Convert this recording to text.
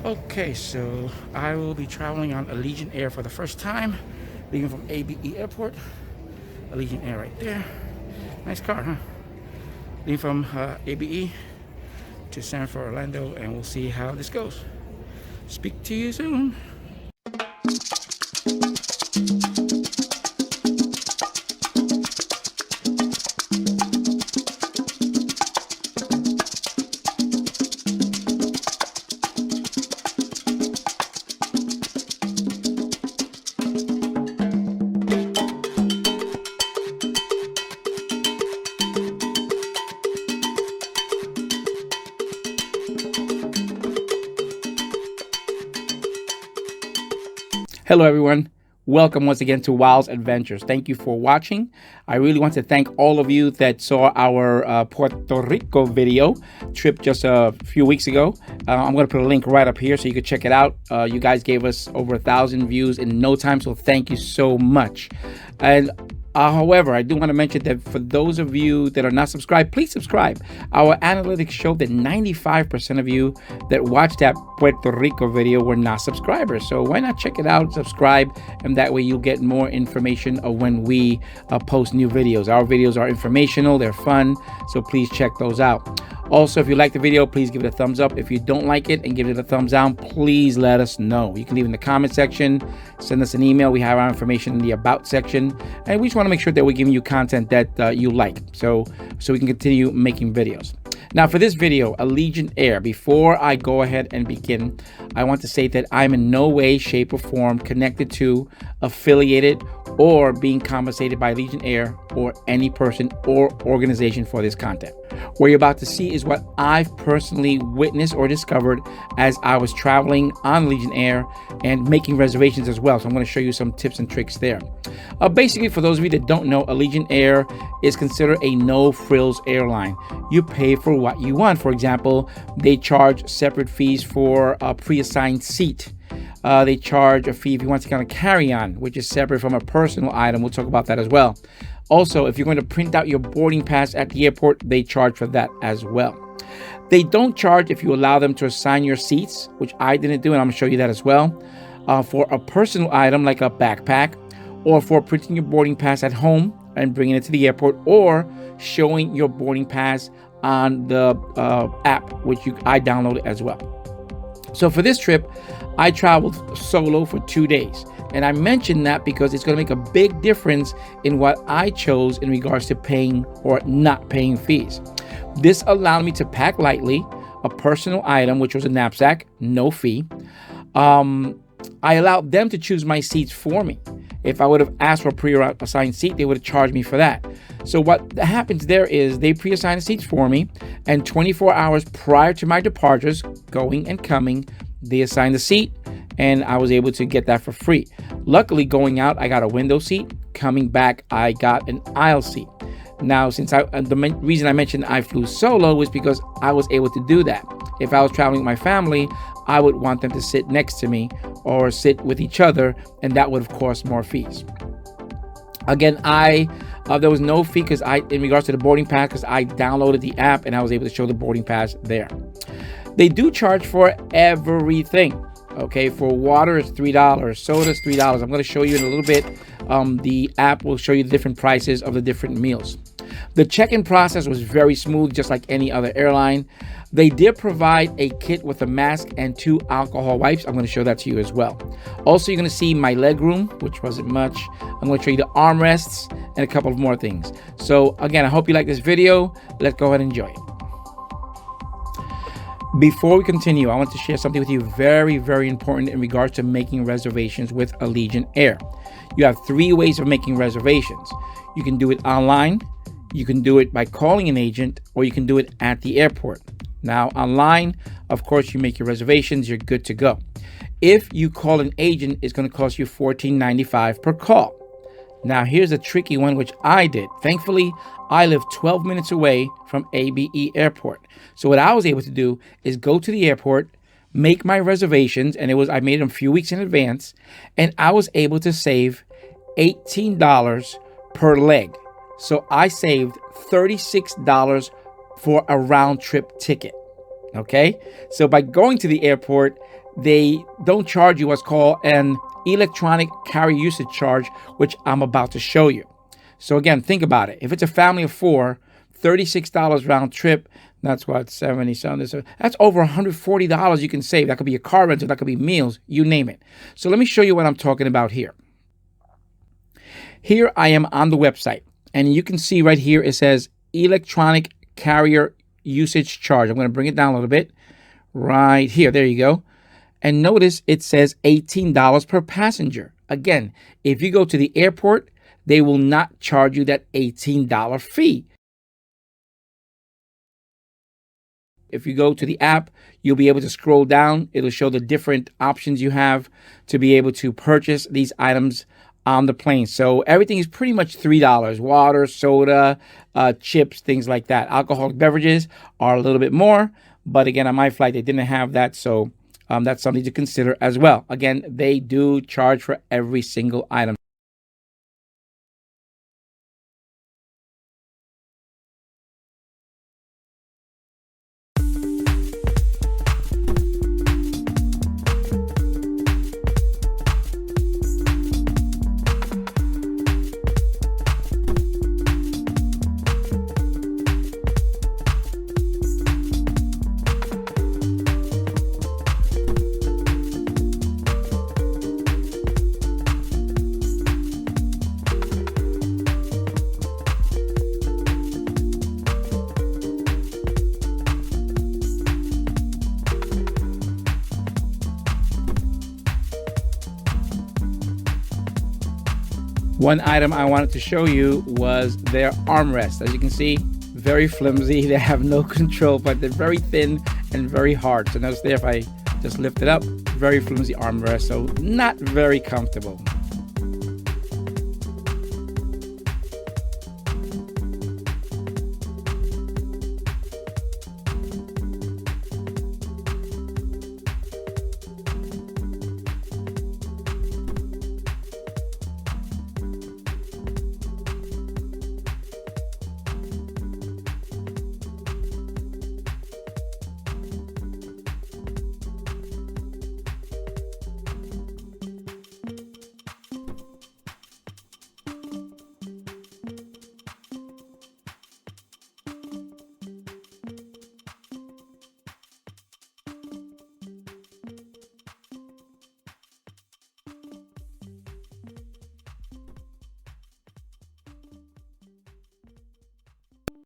Okay, so I will be traveling on Allegiant Air for the first time, leaving from ABE Airport. Allegiant Air right there. Nice car, huh? Leaving from ABE to San Fran, Orlando, and we'll see how this goes. Speak to you soon. Hello, everyone. Welcome once again to Wild's Adventures. Thank you for watching. I really want to thank all of you that saw our Puerto Rico video trip just a few weeks ago. I'm going to put a link right up here so you can check it out. You guys gave us over 1,000 views in no time, so thank you so much. And however, I do want to mention that for those of you that are not subscribed, please subscribe. Our analytics show that 95% of you that watched that Puerto Rico video were not subscribers. So why not check it out, subscribe, and that way you'll get more information of when we post new videos. Our videos are informational, they're fun, so please check those out. Also, if you like the video, please give it a thumbs up. If you don't like it and give it a thumbs down, please let us know. You can leave in the comment section, send us an email. We have our information in the about section, and we just want to make sure that we're giving you content that you like, so we can continue making videos. Now, for this video, Allegiant Air, before I go ahead and begin, I want to say that I'm in no way, shape, or form connected to, affiliated, or being compensated by Allegiant Air or any person or organization for this content. What you're about to see is what I've personally witnessed or discovered as I was traveling on Allegiant Air and making reservations as well. So I'm going to show you some tips and tricks there. Basically, for those of you that don't know, Allegiant Air is considered a no-frills airline. You pay for what you want. For example, they charge separate fees for a pre-assigned seat. They charge a fee if you want to kind of carry on, which is separate from a personal item. We'll talk about that as well. Also, if you're going to print out your boarding pass at the airport, they charge for that as well. They don't charge if you allow them to assign your seats, which I didn't do, and I'm going to show you that as well. For a personal item like a backpack, or for printing your boarding pass at home and bringing it to the airport, or showing your boarding pass on the app, which I downloaded as well. So for this trip, I traveled solo for 2 days. And I mentioned that because it's going to make a big difference in what I chose in regards to paying or not paying fees. This allowed me to pack lightly, a personal item, which was a knapsack, no fee. I allowed them to choose my seats for me. If I would have asked for a pre-assigned seat, they would have charged me for that. So what happens there is they pre-assign the seats for me, and 24 hours prior to my departures, going and coming, they assign the seat, and I was able to get that for free. Luckily, going out, I got a window seat. Coming back, I got an aisle seat. Now, since the reason I mentioned I flew solo was because I was able to do that. If I was traveling with my family, I would want them to sit next to me or sit with each other, and that would have cost more fees. Again, there was no fee in regards to the boarding pass, because I downloaded the app and I was able to show the boarding pass there. They do charge for everything. Okay, for water it's $3, soda is $3. I'm going to show you in a little bit. The app will show you the different prices of the different meals. The check-in process was very smooth, just like any other airline. They did provide a kit with a mask and 2 alcohol wipes. I'm going to show that to you as well. Also, you're going to see my leg room, which wasn't much. I'm going to show you the armrests and a couple of more things. So again, I hope you like this video. Let's go ahead and enjoy it. Before we continue, I want to share something with you very, very important in regards to making reservations with Allegiant Air. You have 3 ways of making reservations. You can do it online, you can do it by calling an agent, or you can do it at the airport. Now, online, of course, you make your reservations, you're good to go. If you call an agent, it's going to cost you $14.95 per call. Now, here's a tricky one, which I did. Thankfully, I live 12 minutes away from ABE Airport. So what I was able to do is go to the airport, make my reservations, and I made them a few weeks in advance, and I was able to save $18 per leg. So I saved $36 for a round trip ticket. Okay, so by going to the airport, they don't charge you what's called an electronic carrier usage charge, which I'm about to show you. So again, think about it. If it's a family of four, $36 round trip, that's what, 70 something. That's over $140 you can save. That could be a car rental, that could be meals, you name it. So let me show you what I'm talking about here. Here I am on the website, and you can see right here it says electronic carrier usage charge. I'm going to bring it down a little bit. Right here, there you go. And notice it says $18 per passenger. Again, if you go to the airport, they will not charge you that $18 fee. If you go to the app, you'll be able to scroll down. It'll show the different options you have to be able to purchase these items on the plane. So everything is pretty much $3. Water, soda, chips, things like that. Alcoholic beverages are a little bit more. But again, on my flight, they didn't have that. So that's something to consider as well. Again, they do charge for every single item. One item I wanted to show you was their armrest. As you can see, very flimsy. They have no control, but they're very thin and very hard. So notice there, if I just lift it up, very flimsy armrest, so not very comfortable.